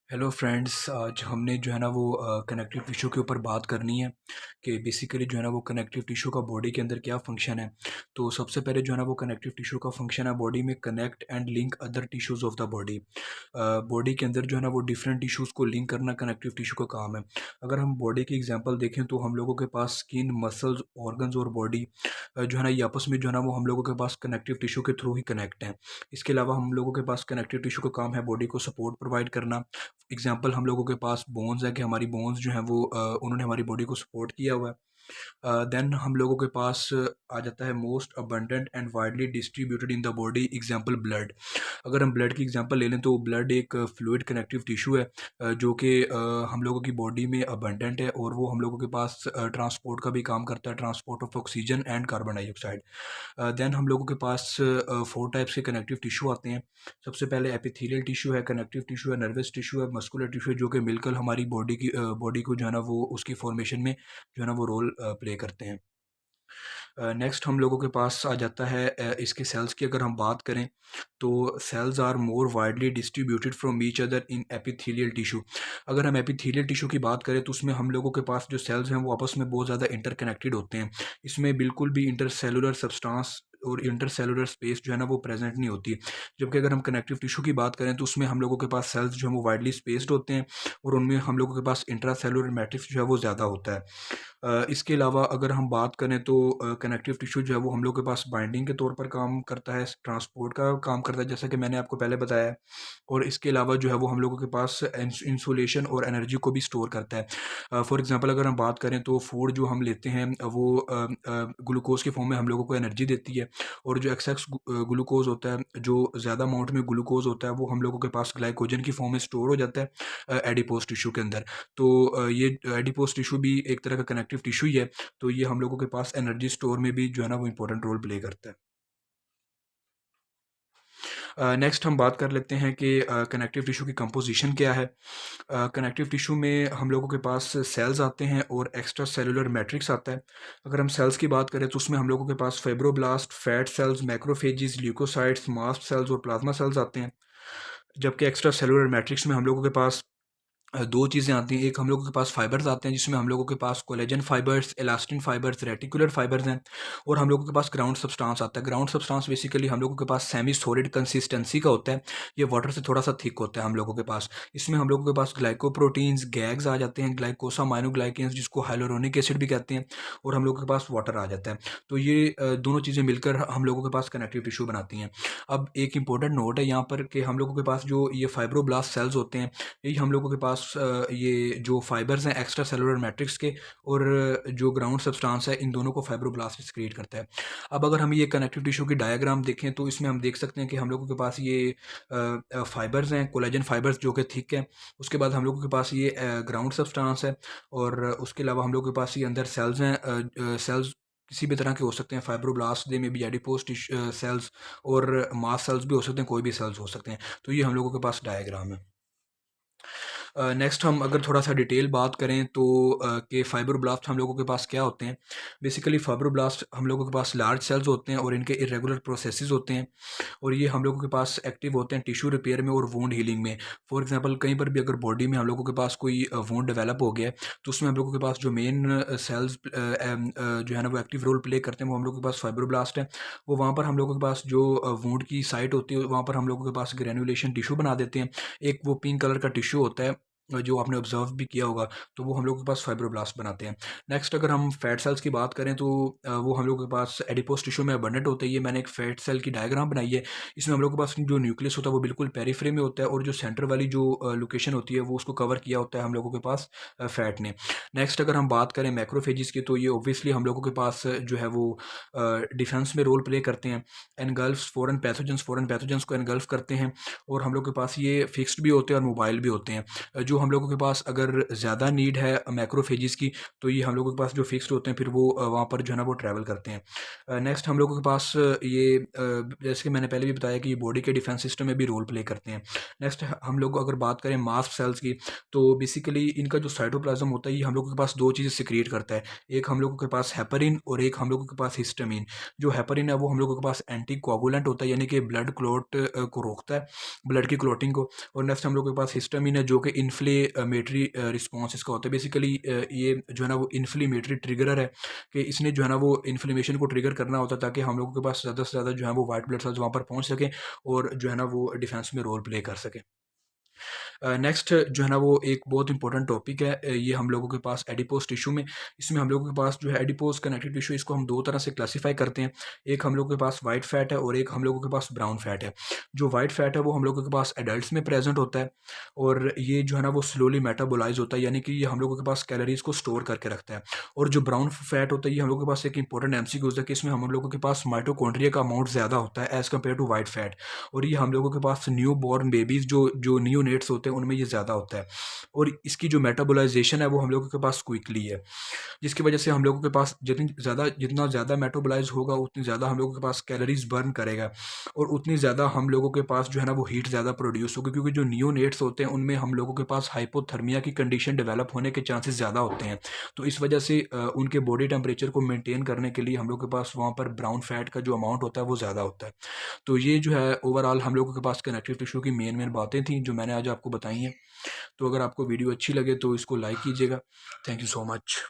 Hello friends, आज हमने जो है ना वो कनेक्टिव टिश्यू के ऊपर बात करनी है कि बेसिकली जो है ना वो कनेक्टिव टिश्यू का बॉडी के अंदर क्या फंक्शन है। तो सबसे पहले जो है ना वो कनेक्टिव टिश्यू का फंक्शन है बॉडी में connect and link other tissues of the body. Body के अंदर जो है ना वो डिफरेंट टिश्यूज़ को लिंक करना कनेक्टिव टिश्यू का काम है। अगर हम बॉडी की एग्जांपल देखें तो हम लोगों के पास स्किन, मसल्स, ऑर्गन्स और बॉडी जो है ना ये आपस में जो है ना वो हम लोगों के पास कनेक्टिव टिश्यू के थ्रू ही कनेक्ट हैं। इसके अलावा हम लोगों के पास कनेक्टिव टिश्यू का काम है बॉडी को सपोर्ट प्रोवाइड करना। एग्जाम्पल हम लोगों के पास बोन्स है कि हमारी बोन्स जो हैं वो उन्होंने हमारी बॉडी को सपोर्ट किया हुआ है। देन हम लोगों के पास आ जाता है most abundant and widely distributed in the body example blood. अगर हम ब्लड की एग्जांपल ले लें तो ब्लड एक फ्लूइड कनेक्टिव टिश्यू है जो कि हम लोगों की बॉडी में अबंडेंट है और वो हम लोगों के पास ट्रांसपोर्ट का भी काम करता है, transport of oxygen and carbon dioxide. Then हम लोगों के पास 4 टाइप्स के कनेक्टिव टिश्यू आते हैं। सबसे पहले एपिथेलियल टिश्यू है, कनेक्टिव टिश्यू है, नर्वस टिश्यू है, मस्कुलर टिश्यू है, जो कि मिलकर हमारी बॉडी को जो है ना वो उसकी फॉर्मेशन में जो है ना वो रोल प्ले करते हैं। नेक्स्ट हम लोगों के पास आ जाता है इसके सेल्स की अगर हम बात करें तो cells are more widely distributed from each other in epithelial tissue. अगर हम एपिथेलियल टिश्यू की बात करें तो उसमें हम लोगों के पास जो सेल्स हैं वो आपस में बहुत ज़्यादा इंटरकनेक्टेड होते हैं। इसमें बिल्कुल भी इंटरसेलुलर सब्सटेंस और इंटरसेलुलर स्पेस जो है ना वो प्रेजेंट नहीं होती है। जबकि अगर हम कनेक्टिव टिश्यू की बात करें तो उसमें हम लोगों के पास सेल्स जो है वो वाइडली स्पेस्ड होते हैं और उनमें हम लोगों के पास इंट्रासेलुलर मैट्रिक्स जो है वो ज़्यादा होता है। इसके अलावा अगर हम बात करें तो कनेक्टिव टिश्यू जो है वो हम लोग के पास बाइंडिंग के तौर पर काम करता है, ट्रांसपोर्ट का काम करता है जैसा कि मैंने आपको पहले बताया है। और इसके अलावा जो है वो हम लोगों के पास इंसुलेशन और एनर्जी को भी स्टोर करता है। फॉर एग्जांपल अगर हम बात करें तो फूड जो हम लेते हैं वो ग्लूकोज के फॉर्म में हम लोगों को एनर्जी देती है और जो एक्सेस ग्लूकोज होता है, जो ज़्यादा अमाउंट में ग्लूकोज होता है वो हम लोगों के पास ग्लाइकोजन की फॉर्म में स्टोर हो जाता है एडिपोज टिश्यू के अंदर। तो ये एडिपोज टिश्यू भी एक तरह का कनेक्टिव टिश्यू ही है। तो ये हम लोगों के पास एनर्जी स्टोर में भी जो है ना वो इंपॉर्टेंट रोल प्ले करता है। नेक्स्ट हम बात कर लेते हैं कि कनेक्टिव टिश्यू की कंपोजिशन क्या है। कनेक्टिव टिश्यू में हम लोगों के पास सेल्स आते हैं और एक्स्ट्रा सेलुलर मैट्रिक्स आता है। अगर हम सेल्स की बात करें तो उसमें हम लोगों के पास fibroblast, fat cells, macrophages, leucocytes, mast cells और प्लाज्मा सेल्स आते हैं। जबकि एक्स्ट्रा सेलुलर मैट्रिक्स में हम लोगों के पास 2 चीज़ें आती हैं। एक हम लोगों के पास फाइबर्स आते हैं जिसमें हम लोगों के पास collagen fibres, elastin fibres, reticular fibres हैं और हम लोगों के पास ग्राउंड सब्सटेंस आता है। ग्राउंड सब्सटेंस बेसिकली हम लोगों के पास सेमी सॉलिड कंसिस्टेंसी का होता है। ये वाटर से थोड़ा-सा थिक होता है हम लोगों के पास। इसमें हम लोगों के पास ग्लाइकोप्रोटीन्स, गैग्स आ जाते हैं, ग्लाइकोसामाइनोग्लाइकेन्स जिसको हाइलुरोनिक एसिड भी कहते हैं और हम लोगों के पास वाटर आ जाता है। तो ये दोनों चीज़ें मिलकर हम लोगों के पास कनेक्टिव टिश्यू बनाती हैं। अब एक इम्पोर्टेंट नोट है यहाँ पर कि हम लोगों के पास जो ये फाइब्रोब्लास्ट सेल्स होते हैं, यही हम लोगों के पास ये जो फाइबर्स हैं एक्स्ट्रा सेलुलर मैट्रिक्स के और जो ग्राउंड सब्सटेंस है इन दोनों को फाइब्रोब्लास्ट क्रिएट करता है। अब अगर हम ये कनेक्टिव टिश्यू की डायग्राम देखें तो इसमें हम देख सकते हैं कि हम लोगों के पास ये फाइबर्स हैं, कोलेजन फाइबर्स जो कि थिक है। उसके बाद हम लोगों के पास ये ग्राउंड सब्सटेंस है और उसके अलावा हम लोगों के पास ये अंदर सेल्स हैं। सेल्स किसी भी तरह के हो सकते हैं, फाइब्रोब्लास्ट दे में भी एडिपोज सेल्स और मास सेल्स भी हो सकते हैं, कोई भी सेल्स हो सकते हैं। तो ये हम लोगों के पास डायग्राम है। नेक्स्ट हम अगर थोड़ा-सा डिटेल बात करें तो कि फाइब्रोब्लास्ट हम लोगों के पास क्या होते हैं। बेसिकली फाइब्रोब्लास्ट हम लोगों के पास लार्ज सेल्स होते हैं और इनके इर्रेगुलर प्रोसेसेस होते हैं और ये हम लोगों के पास एक्टिव होते हैं टिश्यू रिपेयर में और वुंड हीलिंग में। फॉर एग्जांपल कहीं पर भी अगर बॉडी में हम लोगों के पास कोई वुंड डेवलप हो गया है तो उसमें हम लोगों के पास जो मेन सेल्स जो है ना वो एक्टिव रोल प्ले करते हैं वो हम लोगों के पास फाइब्रोब्लास्ट है। वो वहाँ पर हम लोगों के पास जो वुंड की साइट होती है वहाँ पर हम लोगों के पास ग्रेनुलेशन टिश्यू बना देते हैं। एक वो पिंक कलर का टिश्यू होता है जो आपने ऑब्जर्व भी किया होगा, तो वो हम लोगों के पास फाइब्रोब्लास्ट बनाते हैं। नेक्स्ट अगर हम फैट सेल्स की बात करें तो वो हम लोगों के पास एडिपोज टिश्यू में अबंडेंट होते हैं। ये मैंने एक फैट सेल की डायग्राम बनाई है। इसमें हम लोगों के पास जो न्यूक्लियस होता है वो बिल्कुल पेरिफेरी में होता है और जो सेंटर वाली जो लोकेशन होती है वो उसको कवर किया होता है हम लोगों के पास फैट ने। नेक्स्ट अगर हम बात करें मैक्रोफेजेस की तो ये ऑब्वियसली हम लोगों के पास जो है वो डिफेंस में रोल प्ले करते हैं। एनगल्फ्स फॉरेन पैथोजेंस को एनगल्फ करते हैं और हम लोग के पास ये फिक्स्ड भी होते हैं और मोबाइल भी होते हैं। जो जो हम लोगों के पास अगर ज़्यादा नीड है मैक्रोफेजेस की, तो ये हम लोगों के पास जो फिक्स्ड होते हैं फिर वो वहाँ पर जो है ना वो ट्रैवल करते हैं। नेक्स्ट हम लोगों के पास जैसे कि मैंने पहले भी बताया कि ये बॉडी के डिफेंस सिस्टम में भी रोल प्ले करते हैं। नेक्स्ट हम लोग अगर बात करें मास्ट सेल्स की, तो बेसिकली इनका जो साइटोप्लाज्म होता है ये हम लोगों के पास दो चीज़ें सिक्रिएट करता है। एक हम लोगों के पास हेपरिन और एक हम लोगों के पास हिस्टामिन। जो हेपरिन है वो हम लोगों के पास एंटी कोगुलेंट होता है, यानी कि ब्लड क्लॉट को रोकता है, ब्लड की क्लॉटिंग को। और नेक्स्ट हम लोग के पास हिस्टामिन है जो कि इन्फ्लेमेटरी रिस्पॉन्स इसका होता है। बेसिकली ये जो है ना वो इन्फ्लेमेटरी ट्रिगरर है, कि इसने जो है ना वो इन्फ्लेमेशन को ट्रिगर करना होता है ताकि हम लोगों के पास ज़्यादा से ज़्यादा जो है वो वाइट ब्लड सेल्स वहाँ पर पहुँच सकें और जो है ना वो डिफेंस में रोल प्ले कर सकें। नेक्स्ट जो है ना वो एक बहुत इंपॉर्टेंट टॉपिक है, ये हम लोगों के पास एडिपोज टिश्यू में। इसमें हम लोगों के पास जो है एडिपोज कनेक्टिव टिश्यू, इसको हम दो तरह से क्लासीफाई करते हैं। एक हम लोगों के पास वाइट फैट है और एक हम लोगों के पास ब्राउन फैट है। जो वाइट फैट है वो हम लोगों के पास एडल्ट में प्रेजेंट होता है और ये जो है ना वो स्लोली मेटाबोलाइज होता है, यानी कि ये हम लोगों के पास कैलोरीज को स्टोर करके रखता है। और जो ब्राउन फैट होता है ये हम लोगों के पास एक इंपॉर्टेंट एमसीक्यूज है कि इसमें हम लोगों के पास माइटोकॉन्ड्रिया का अमाउंट ज़्यादा होता है as compare to white fat. और ये हम लोगों के पास न्यू बॉर्न बेबीज़ जो जो नियोनेट्स होते हैं उनमें ये ज़्यादा होता है। और इसकी जो मेटाबोलाइजेशन है वो हम लोगों के पास क्विकली है, जिसकी वजह से हम लोगों के पास जितना ज़्यादा मेटाबोलाइज होगा उतनी ज़्यादा हम लोगों के पास कैलोरीज बर्न करेगा और उतनी ज़्यादा हम लोगों के पास जो है ना वो हीट ज़्यादा प्रोड्यूस होगी, क्योंकि जो नियोनेट्स होते हैं उनमें हम लोगों के पास हाइपोथर्मिया की कंडीशन डेवलप होने के चांसेस ज़्यादा होते हैं। तो इस वजह से उनके बॉडी टेम्परेचर को मेंटेन करने के लिए हम लोग के पास वहाँ पर ब्राउन फैट का जो अमाउंट होता है वो ज़्यादा होता है। तो ये जो है ओवरऑल हम लोगों के पास कनेक्टिव टिश्यू की मेन मेन बातें थी जो मैंने आज आपको बताई हैं। तो अगर आपको वीडियो अच्छी लगे तो इसको लाइक कीजिएगा। Thank you so much.